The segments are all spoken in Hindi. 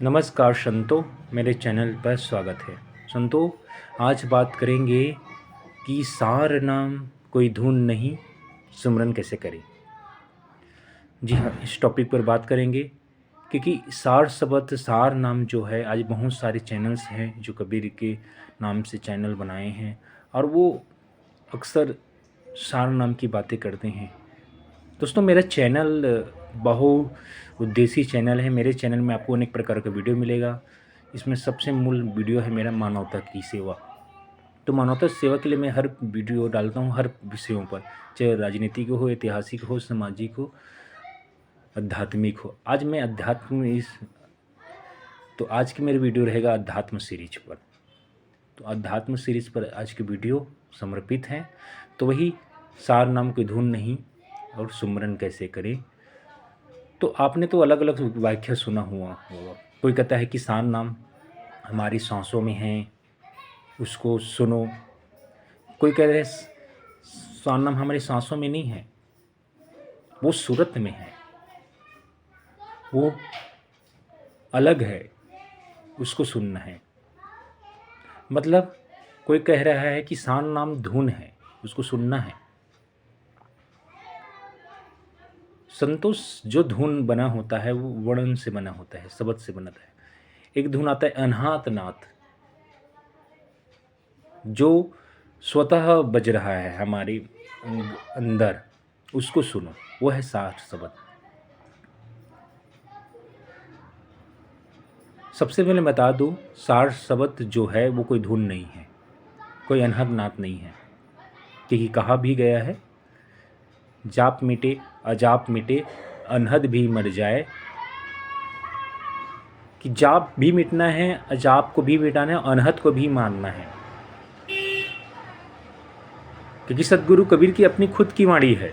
नमस्कार संतो, मेरे चैनल पर स्वागत है। संतो, आज बात करेंगे कि सार नाम कोई धुन नहीं, सुमरन कैसे करें। जी हाँ, इस टॉपिक पर बात करेंगे क्योंकि सार शब्द सार नाम जो है, आज बहुत सारे चैनल्स हैं जो कबीर के नाम से चैनल बनाए हैं और वो अक्सर सार नाम की बातें करते हैं। दोस्तों, मेरा चैनल बहुउद्देशीय चैनल है। मेरे चैनल में आपको अनेक प्रकार का वीडियो मिलेगा। इसमें सबसे मूल वीडियो है मेरा मानवता की सेवा। तो मानवता सेवा के लिए मैं हर वीडियो डालता हूँ, हर विषयों पर, चाहे राजनीतिक हो, ऐतिहासिक हो, सामाजिक हो, आध्यात्मिक हो। आज मैं तो आज की मेरी वीडियो रहेगा अध्यात्म सीरीज पर। तो अध्यात्म सीरीज पर आज की वीडियो समर्पित है। तो वही सार नाम कोई धुन नहीं और सुमरन कैसे करें। तो आपने तो अलग अलग व्याख्या सुना हुआ होगा। कोई कहता है कि सार नाम हमारी सांसों में है, उसको सुनो। कोई कह रहे हैं सार नाम हमारी सांसों में नहीं है, वो सूरत में है, वो अलग है, उसको सुनना है। मतलब कोई कह रहा है कि सार नाम धुन है, उसको सुनना है। संतोष जो धुन बना होता है वो वर्णन से बना होता है, शब्द से बनता है। एक धुन आता है अनाहत नाद, जो स्वतः बज रहा है हमारे अंदर, उसको सुनो, वो है सार शब्द। सबसे पहले बता दूं, सार शब्द जो है वो कोई धुन नहीं है, कोई अनाहत नाद नहीं है। क्योंकि कहा भी गया है, जाप मिटे अजाप मिटे, अनहद भी मर जाए। कि जाप भी मिटना है, अजाप को भी मिटाना है, अनहद को भी मानना है। क्योंकि सदगुरु कबीर की अपनी खुद की वाणी है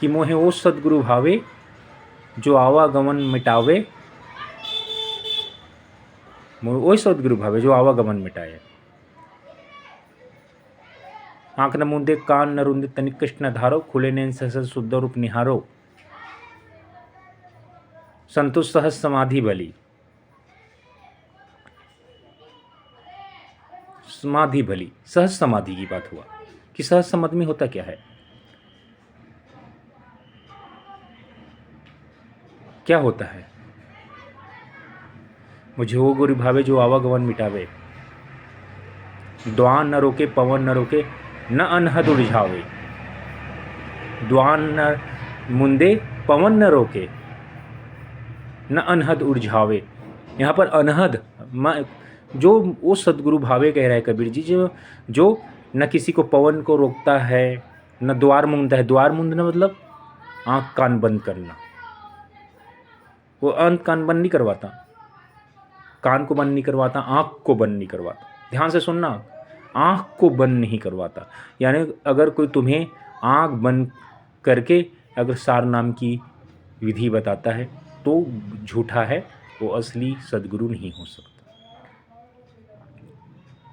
कि मोहे वो सदगुरु भावे, जो आवागमन मिटावे। मोहे वो सदगुरु भावे जो आवागमन मिटाए। आंख न मूंदे कान न रूंदे तनिक कष्ट न धारो, खुले नैन सहस शुद्ध रूप निहारो। संतोष सहज समाधि भली, समाधि भली, सहज समाधि की बात हुआ कि सहज समाधि में होता क्या है, क्या होता है। मुझे वो गुरु भावे जो आवागमन मिटावे, द्वान न रोके पवन न रोके, न अनहद उलझावे। द्वान न मुंदे पवन न रोके, न अनहद उलझावे। यहाँ पर अनहद जो वो सदगुरु भावे कह रहा है कबीर जी, जो न किसी को पवन को रोकता है, न द्वार मूंदता है। द्वार मूंदना मतलब आँख कान बंद करना। वो आँख कान बंद नहीं करवाता, कान को बंद नहीं करवाता, आँख को बंद नहीं करवाता। ध्यान से सुनना, आँख को बंद नहीं करवाता। यानी अगर कोई तुम्हें आँख बंद करके अगर सार नाम की विधि बताता है तो झूठा है, वो असली सदगुरु नहीं हो सकता।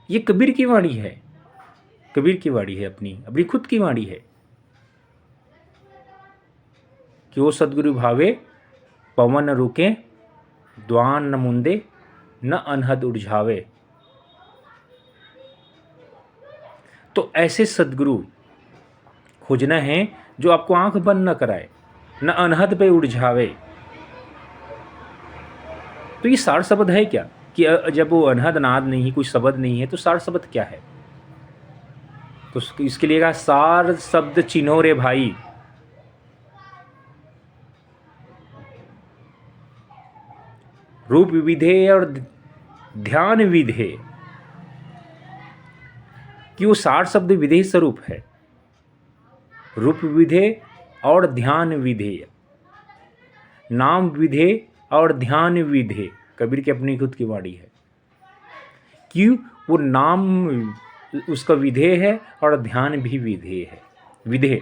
ये कबीर की वाणी है, कबीर की वाणी है, अपनी अपनी खुद की वाणी है कि वो सदगुरु भावे, पवन न रुके, द्वान न मुंदे, न अनहद उलझावे। तो ऐसे सदगुरु खोजना है जो आपको आंख बंद न कराए, न अनहद पे उलझावे। तो ये सार शब्द है क्या? कि जब वो अनहद नाद नहीं, कोई शब्द नहीं है, तो सार शब्द क्या है? तो इसके लिए कहा सार शब्द चिन्हो रे भाई। रूप विधे और ध्यान विधे, कि वो सार शब्द विधेय स्वरूप है। रूप विधे और ध्यान विधेय, नाम विधे और ध्यान विधे। कबीर की अपनी खुद की वाणी है कि वो नाम उसका विधेय है और ध्यान भी विधेय है। विधेय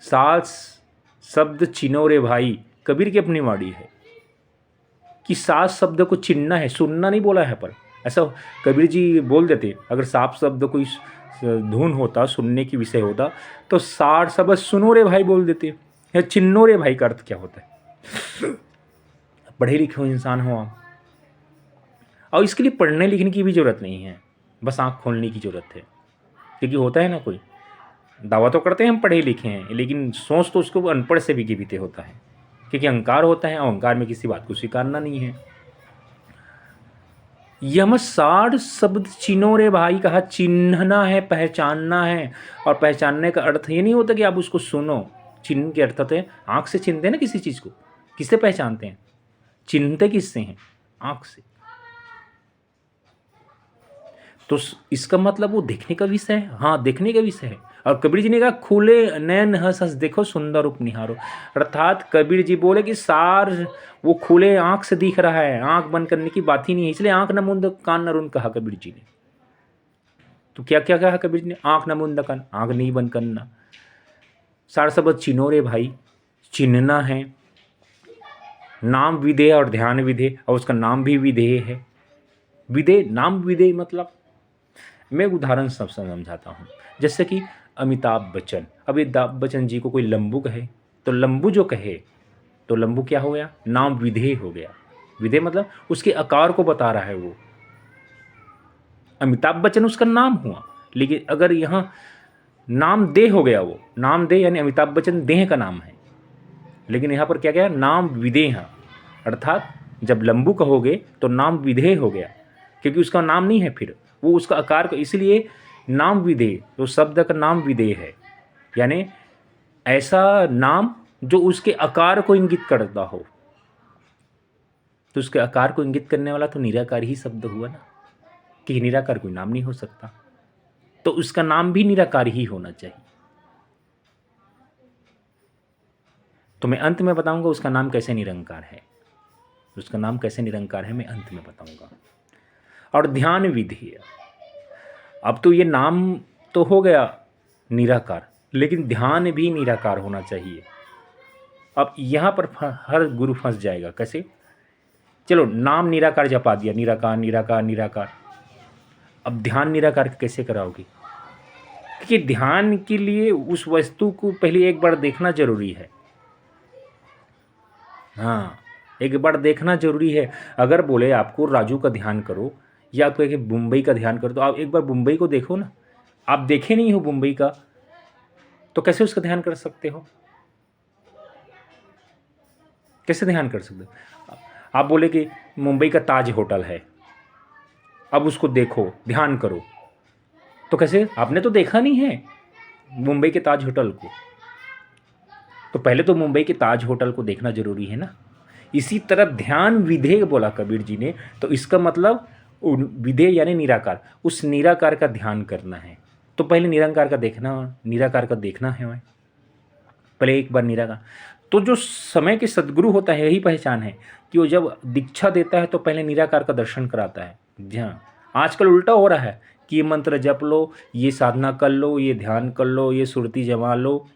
सात शब्द चिन्हो रे भाई, कबीर की अपनी वाणी है कि सात शब्द को चिन्हना है, सुनना नहीं बोला है। पर ऐसा कबीर जी बोल देते, अगर सात शब्द कोई धुन होता, सुनने की विषय होता, तो साठ शब्द सुनो रे भाई बोल देते। या चिन्नो रे भाई का अर्थ क्या होता है? पढ़े लिखे इंसान हो आप, और इसके लिए पढ़ने लिखने की भी ज़रूरत नहीं है, बस आँख खोलने की ज़रूरत है। क्योंकि होता है ना, कोई दावा तो करते हैं हम पढ़े लिखे हैं, लेकिन सोच तो उसको अनपढ़ से भी जीवित होता है, क्योंकि अहंकार होता है, अहंकार में किसी बात को स्वीकारना नहीं है। यम सार शब्द चिन्हो रे भाई, कहा चिन्हना है, पहचानना है। और पहचानने का अर्थ ये नहीं होता कि आप उसको सुनो, चिन्ह के अर्थ होते हैं आँख से चिन्हते हैं ना किसी चीज़ को, किससे पहचानते हैं, चिन्हते किससे हैं, आँख से। तो इसका मतलब वो देखने का विषय है, हाँ देखने का विषय है। और कबीर जी ने कहा खुले नयन हंस हंस देखो सुंदर रूप निहारो, अर्थात कबीर जी बोले कि सार वो खुले आँख से दिख रहा है, आँख बंद करने की बात ही नहीं है, इसलिए आँख न मुंद कान न रुन कहा कबीर जी ने। तो क्या क्या कहा कबीर जी ने, आँख न मुंद कान, आँख नहीं बंद करना। सार शब्द चिन्हो रे भाई, चिन्हना है, नाम विधेय और ध्यान विधेय, और उसका नाम भी विधेय है। विधेय, नाम विधेय मतलब, मैं उदाहरण सब समझाता हूँ। जैसे कि अमिताभ बच्चन, अब अमिताभ बच्चन जी को कोई लंबू कहे तो लंबू जो कहे तो लंबू क्या हो गया, नाम विधेय हो गया। विधेय मतलब उसके आकार को बता रहा है वो, अमिताभ बच्चन उसका नाम हुआ। लेकिन अगर यहाँ नाम देह हो गया, वो नाम देह यानी अमिताभ बच्चन देह का नाम है, लेकिन यहाँ पर क्या गया, नाम विधेय। अर्थात जब लंबू कहोगे तो नाम विधेय हो गया, क्योंकि उसका नाम नहीं है, फिर वो उसका आकार का, इसलिए नाम विधेय, तो शब्द का नाम विधेय है, यानी ऐसा नाम जो उसके आकार को इंगित करता हो। तो उसके आकार को इंगित करने वाला तो निराकार ही शब्द हुआ ना, कि निराकार कोई नाम नहीं हो सकता, तो उसका नाम भी निराकार ही होना चाहिए। तो मैं अंत में बताऊंगा उसका नाम कैसे निरंकार है, उसका नाम कैसे निरंकार है मैं अंत में बताऊंगा। और ध्यान विधेय, अब तो ये नाम तो हो गया निराकार, लेकिन ध्यान भी निराकार होना चाहिए। अब यहाँ पर हर गुरु फंस जाएगा, कैसे, चलो नाम निराकार जपा दिया, निराकार निराकार निराकार, अब ध्यान निराकार कैसे कराओगे, क्योंकि ध्यान के लिए उस वस्तु को पहले एक बार देखना जरूरी है। हाँ, एक बार देखना जरूरी है। अगर बोले आपको राजू का ध्यान करो या आप कहे मुंबई का ध्यान करो, तो आप एक बार मुंबई को देखो ना, आप देखे नहीं हो मुंबई का, तो कैसे उसका ध्यान कर सकते हो, कैसे ध्यान कर सकते हो। आप बोले कि मुंबई का ताज होटल है, अब उसको देखो ध्यान करो, तो कैसे, आपने तो देखा नहीं है मुंबई के ताज होटल को, तो पहले तो मुंबई के ताज होटल को देखना जरूरी है ना। इसी तरह ध्यान विधेय बोला कबीर जी ने, तो इसका मतलब विधेय यानी निराकार, उस निराकार का ध्यान करना है। तो पहले निरंकार का देखना, निराकार का देखना है हमें, पहले एक बार निराकार। तो जो समय के सद्गुरु होता है यही पहचान है कि वो जब दीक्षा देता है तो पहले निराकार का दर्शन कराता है। ध्यान आजकल उल्टा हो रहा है कि ये मंत्र जप लो, ये साधना कर लो, ये ध्यान कर लो, ये सुरती जमा लो,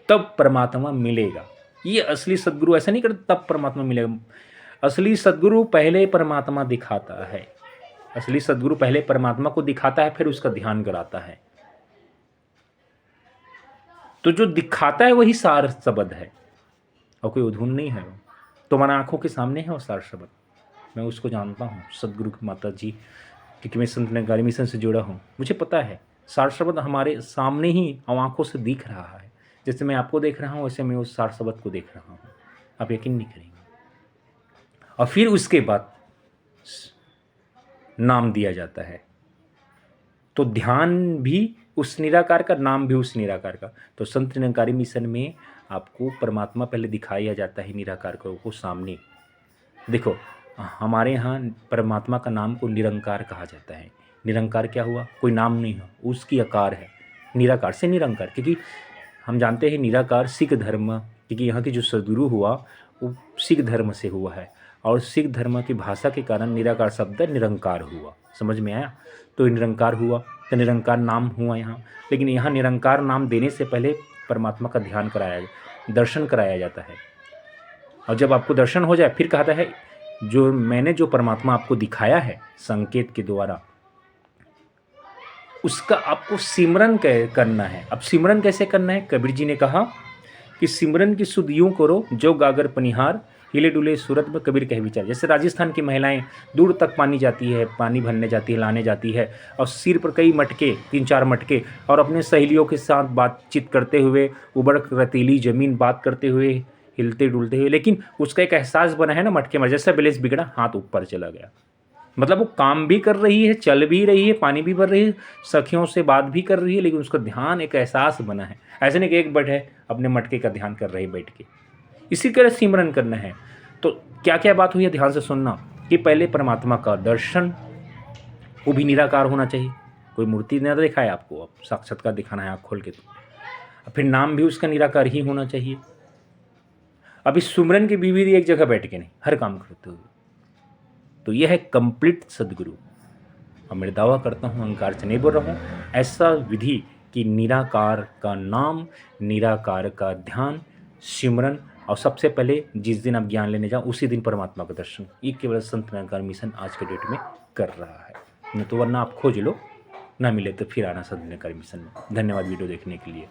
तब परमात्मा मिलेगा। ये असली सद्गुरु ऐसा नहीं करता तब परमात्मा मिलेगा। असली सद्गुरु पहले परमात्मा दिखाता है, असली सद्गुरु पहले परमात्मा को दिखाता है, फिर उसका ध्यान कराता है। तो जो दिखाता है वही सार शब्द है, और कोई उधून नहीं है। तो हमारा आंखों के सामने है वो सार शब्द, मैं उसको जानता हूँ, सदगुरु की माता जी, क्योंकि मैं संत निरंकारी मिशन से जुड़ा हूँ, मुझे पता है सार शब्द हमारे सामने ही और आंखों से दिख रहा है। जैसे मैं आपको देख रहा हूँ वैसे मैं उस सार शब्द को देख रहा हूँ, आप यकीन नहीं करेंगे। और फिर उसके बाद नाम दिया जाता है, तो ध्यान भी उस निराकार का, नाम भी उस निराकार का। तो संत निरंकारी मिशन में आपको परमात्मा पहले दिखाया जाता है, निराकार को सामने। देखो हमारे यहाँ परमात्मा का नाम को निरंकार कहा जाता है। निरंकार क्या हुआ, कोई नाम नहीं हो, उसकी आकार है, निराकार से निरंकार। क्योंकि हम जानते हैं निराकार सिख धर्म, क्योंकि यहाँ की जो सद्गुरु हुआ वो सिख धर्म से हुआ है, और सिख धर्म की भाषा के कारण निराकार शब्द निरंकार हुआ, समझ में आया। तो निरंकार हुआ तो निरंकार नाम हुआ यहाँ। लेकिन यहाँ निरंकार नाम देने से पहले परमात्मा का ध्यान कराया, दर्शन कराया जाता है। और जब आपको दर्शन हो जाए फिर कहता है जो मैंने जो परमात्मा आपको दिखाया है संकेत के द्वारा, उसका आपको सिमरन करना है। अब सिमरन कैसे करना है, कबीर जी ने कहा कि सिमरन की सुध यूं करो जो गागर पनिहार, हिले डुले सूरत में कबीर कहे विचार। जैसे राजस्थान की महिलाएं दूर तक पानी जाती है, पानी भरने जाती है, लाने जाती है, और सिर पर कई मटके, 3-4 मटके, और अपने सहेलियों के साथ बातचीत करते हुए, उबड़ रेतीली ज़मीन बात करते हुए, हिलते डुलते हुए, लेकिन उसका एक एहसास बना है ना मटके में, जैसा बैलेंस बिगड़ा, हाथ ऊपर चला गया। मतलब वो काम भी कर रही है, चल भी रही है, पानी भी भर रही है, सखियों से बात भी कर रही है, लेकिन उसका ध्यान एक एहसास बना है। ऐसे नहीं कि एक बैठे अपने मटके का ध्यान कर रही बैठ के। इसी तरह सिमरन करना है। तो क्या क्या बात हुई है, ध्यान से सुनना। कि पहले परमात्मा का दर्शन, वो भी निराकार होना चाहिए, कोई मूर्ति न दिखाए आपको, अब साक्षात्कार दिखाना है आँख खोल के। तो फिर नाम भी उसका निराकार ही होना चाहिए। अभी सुमरन की विधि एक जगह बैठ के नहीं, हर काम करते हुए। तो यह है कंप्लीट सदगुरु। और मैं दावा करता हूँ, अहंकार से नहीं बोल रहा हूँ, ऐसा विधि कि निराकार का नाम, निराकार का ध्यान, सिमरन, और सबसे पहले जिस दिन आप ज्ञान लेने जाओ उसी दिन परमात्मा का दर्शन, ये केवल संत निरंकार मिशन आज के डेट में कर रहा है। नहीं तो वरना आप खोज लो, ना मिले तो फिर आना संत निरंकार मिशन में। धन्यवाद वीडियो देखने के लिए।